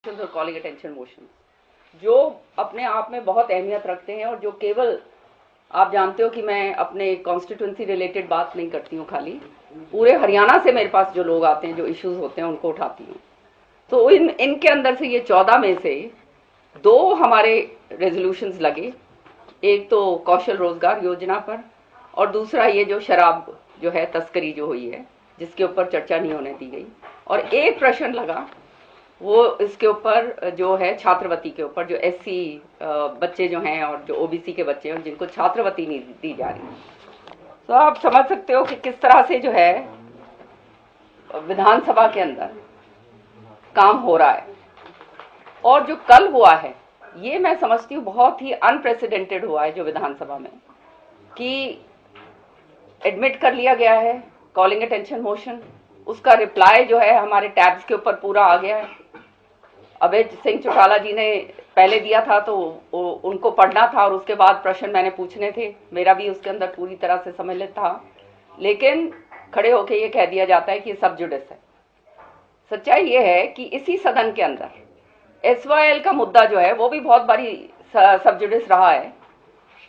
और calling attention motion जो अपने आप में बहुत अहमियत रखते हैं और जो केवल आप जानते हो कि मैं अपने कॉन्स्टिट्यूंसी रिलेटेड बात नहीं करती हूँ, खाली पूरे हरियाणा से मेरे पास जो लोग आते हैं, जो इश्यूज होते हैं, उनको उठाती हूँ। तो इनके अंदर से ये 14 में से 2 हमारे रेजोल्यूशंस लगे। एक तो कौशल रोजगार योजना पर और दूसरा ये जो शराब जो है तस्करी जो हुई है, जिसके ऊपर चर्चा नहीं होने दी गई। और एक प्रश्न लगा वो इसके ऊपर जो है छात्रवृत्ति के ऊपर, जो एससी बच्चे जो हैं और जो ओबीसी के बच्चे हैं जिनको छात्रवृत्ति नहीं दी जा रही। तो आप समझ सकते हो कि किस तरह से जो है विधानसभा के अंदर काम हो रहा है। और जो कल हुआ है ये मैं समझती हूँ बहुत ही अनप्रेसिडेंटेड हुआ है, जो विधानसभा में कि एडमिट कर लिया गया है कॉलिंग अटेंशन मोशन, उसका रिप्लाई जो है हमारे टैब्स के ऊपर पूरा आ गया है। अभय सिंह चौटाला जी ने पहले दिया था तो उनको पढ़ना था और उसके बाद प्रश्न मैंने पूछने थे, मेरा भी उसके अंदर पूरी तरह से सम्मिलित था, लेकिन खड़े होके ये कह दिया जाता है कि ये सब जुडिस है। सच्चाई ये है कि इसी सदन के अंदर SYL का मुद्दा जो है वो भी बहुत बड़ी सब जुडिस रहा है,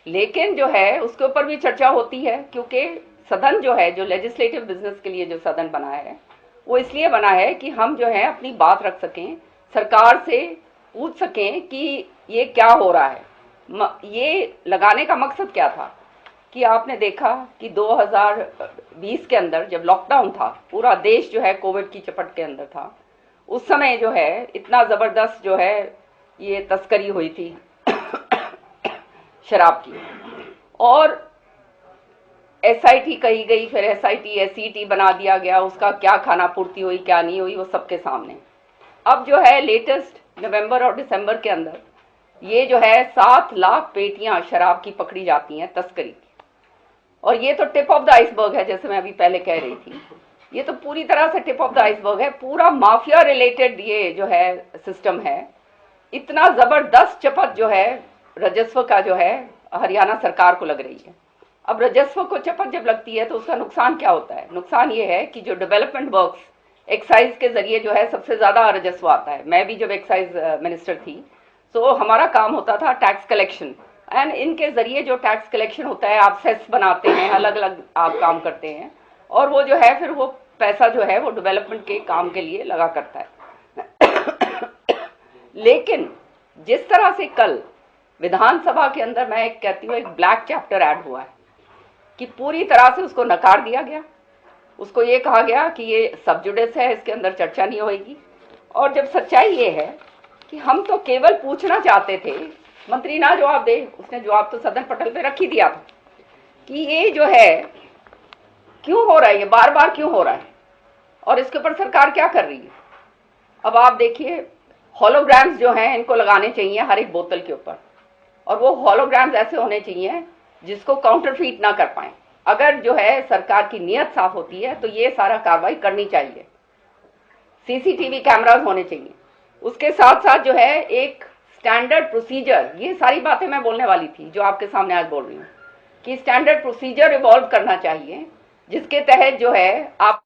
लेकिन जो है उसके ऊपर भी चर्चा होती है क्योंकि सदन जो है, जो लेजिस्लेटिव बिजनेस के लिए जो सदन बना है, वो इसलिए बना है कि हम जो है अपनी बात रख सकें, सरकार से पूछ सकें कि ये क्या हो रहा है। ये लगाने का मकसद क्या था कि आपने देखा कि 2020 के अंदर जब लॉकडाउन था, पूरा देश जो है कोविड की चपेट के अंदर था, उस समय जो है इतना जबरदस्त जो है ये तस्करी हुई थी शराब की, और SIT कही गई, फिर SIT SET बना दिया गया, उसका क्या खाना पूर्ति हुई क्या नहीं हुई वो सबके सामने। अब जो है लेटेस्ट नवंबर और दिसंबर के अंदर ये जो है 7 लाख पेटियां शराब की पकड़ी जाती हैं, तस्करी की। और ये तो टिप ऑफ द आइसबर्ग है, जैसे मैं अभी पहले कह रही थी, ये तो पूरी तरह से टिप ऑफ द आइसबर्ग है। पूरा माफिया रिलेटेड ये जो है सिस्टम है। इतना जबरदस्त चपत जो है राजस्व का जो है हरियाणा सरकार को लग रही है। अब राजस्व को चपत जब लगती है तो उसका नुकसान क्या होता है? नुकसान ये है कि जो डेवलपमेंट वर्क्स एक्साइज के जरिए जो है सबसे ज्यादा राजस्व आता है। मैं भी जब एक्साइज मिनिस्टर थी तो हमारा काम होता था टैक्स कलेक्शन, एंड इनके जरिए जो टैक्स कलेक्शन होता है, आप सेस बनाते हैं, अलग अलग आप काम करते हैं, और वो जो है फिर वो पैसा जो है वो डेवलपमेंट के काम के लिए लगा करता है। लेकिन जिस तरह से कल विधानसभा के अंदर मैं कहती हूँ एक ब्लैक चैप्टर ऐड हुआ है कि पूरी तरह से उसको नकार दिया गया। उसको ये कहा गया कि ये सब जुडिस है, इसके अंदर चर्चा नहीं होगी। और जब सच्चाई ये है कि हम तो केवल पूछना चाहते थे, मंत्री ना जवाब दे, उसने जवाब तो सदन पटल पे रख ही दिया था कि ये जो है क्यों हो रहा है, ये बार बार क्यों हो रहा है और इसके ऊपर सरकार क्या कर रही है। अब आप देखिए होलोग्राम्स जो हैं इनको लगाने चाहिए हर एक बोतल के ऊपर, और वो होलोग्राम्स ऐसे होने चाहिए जिसको काउंटरफीट ना कर पाए। अगर जो है सरकार की नीयत साफ होती है तो ये सारा कार्रवाई करनी चाहिए। CCTV कैमरास होने चाहिए। उसके साथ साथ जो है एक स्टैंडर्ड प्रोसीजर, ये सारी बातें मैं बोलने वाली थी जो आपके सामने आज बोल रही हूँ, कि स्टैंडर्ड प्रोसीजर इवॉल्व करना चाहिए जिसके तहत जो है आप